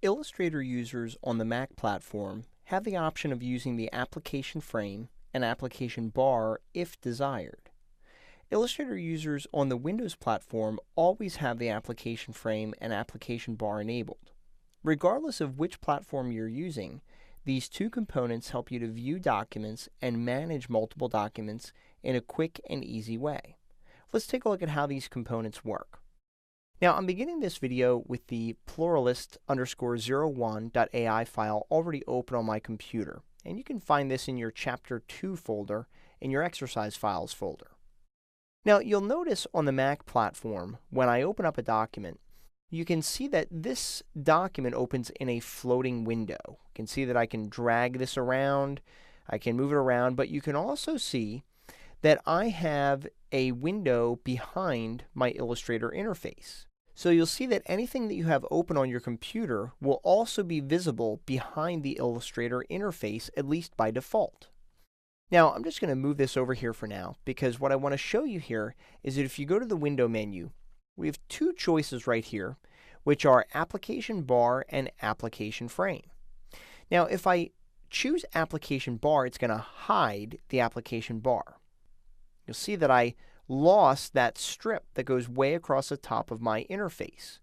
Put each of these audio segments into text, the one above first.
Illustrator users on the Mac platform have the option of using the application frame and application bar if desired. Illustrator users on the Windows platform always have the application frame and application bar enabled. Regardless of which platform you're using, these two components help you to view documents and manage multiple documents in a quick and easy way. Let's take a look at how these components work. Now, I'm beginning this video with the pluralist_01.ai file already open on my computer, and you can find this in your Chapter 2 folder in your Exercise Files folder. Now, you'll notice on the Mac platform, when I open up a document, you can see that this document opens in a floating window. You can see that I can drag this around, I can move it around, but you can also see that I have a window behind my Illustrator interface. So you'll see that anything that you have open on your computer will also be visible behind the Illustrator interface, at least by default. Now, I'm just going to move this over here for now, because what I want to show you here is that if you go to the Window menu, we have two choices right here, which are Application Bar and Application Frame. Now, if I choose Application Bar, it's going to hide the Application Bar. You'll see that I lost that strip that goes way across the top of my interface.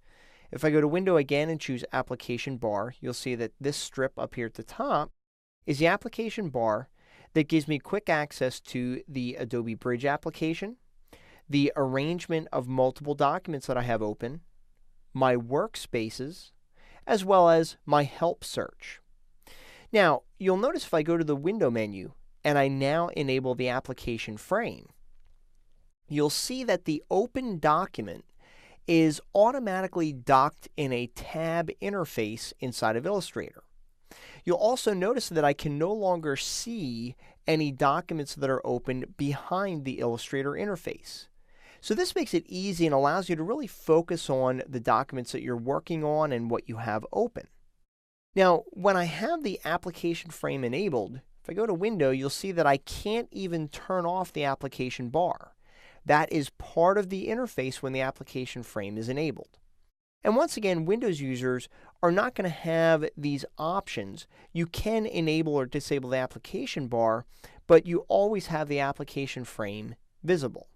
If I go to Window again and choose Application Bar, you'll see that this strip up here at the top is the Application Bar that gives me quick access to the Adobe Bridge application, the arrangement of multiple documents that I have open, my workspaces, as well as my help search. Now, you'll notice if I go to the Window menu and I now enable the application frame, you'll see that the open document is automatically docked in a tab interface inside of Illustrator. You'll also notice that I can no longer see any documents that are open behind the Illustrator interface. So this makes it easy and allows you to really focus on the documents that you're working on and what you have open. Now, when I have the application frame enabled, if I go to Window, you'll see that I can't even turn off the application bar. That is part of the interface when the application frame is enabled. And once again, Windows users are not going to have these options. You can enable or disable the application bar, but you always have the application frame visible.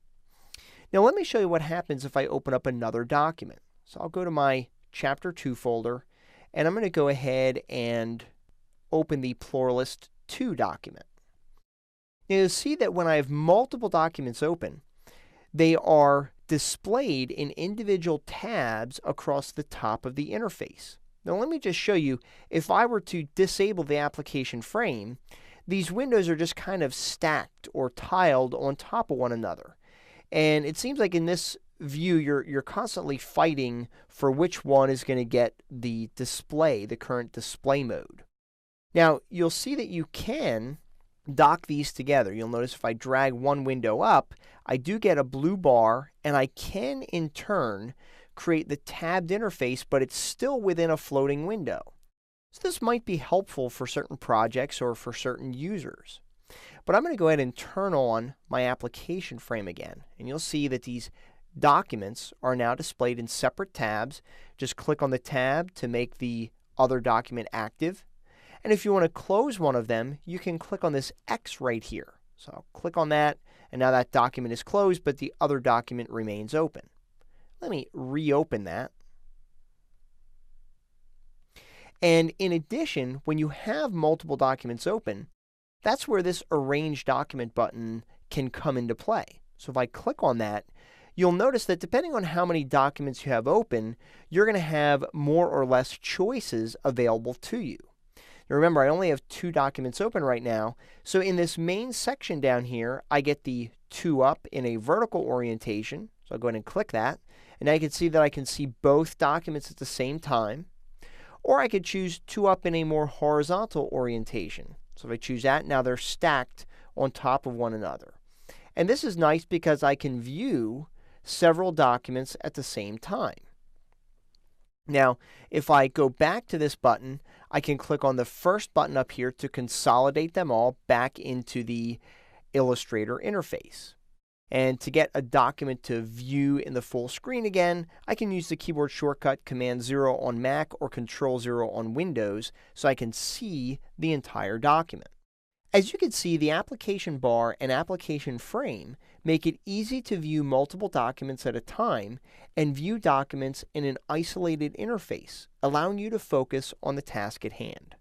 Now, let me show you what happens if I open up another document. So I'll go to my Chapter 2 folder, and I'm going to go ahead and open the Pluralist 2 document. Now, you'll see that when I have multiple documents open, they are displayed in individual tabs across the top of the interface. Now, let me just show you, if I were to disable the application frame, these windows are just kind of stacked or tiled on top of one another. And it seems like in this view, you're constantly fighting for which one is going to get the display, the current display mode. Now, you'll see that you can dock these together. You'll notice if I drag one window up, I do get a blue bar, and I can in turn create the tabbed interface, but it's still within a floating window. So this might be helpful for certain projects or for certain users. But I'm going to go ahead and turn on my application frame again, and you'll see that these documents are now displayed in separate tabs. Just click on the tab to make the other document active. And if you want to close one of them, you can click on this X right here. So I'll click on that, and now that document is closed, but the other document remains open. Let me reopen that. And in addition, when you have multiple documents open, that's where this Arrange Document button can come into play. So if I click on that, you'll notice that depending on how many documents you have open, you're going to have more or less choices available to you. Now remember, I only have two documents open right now, so in this main section down here, I get the 2 up in a vertical orientation. So I'll go ahead and click that, and now you can see that I can see both documents at the same time. Or I could choose 2 up in a more horizontal orientation. So if I choose that, now they're stacked on top of one another. And this is nice because I can view several documents at the same time. Now, if I go back to this button, I can click on the first button up here to consolidate them all back into the Illustrator interface. And to get a document to view in the full screen again, I can use the keyboard shortcut Command-0 on Mac or Control-0 on Windows so I can see the entire document. As you can see, the application bar and application frame make it easy to view multiple documents at a time and view documents in an isolated interface, allowing you to focus on the task at hand.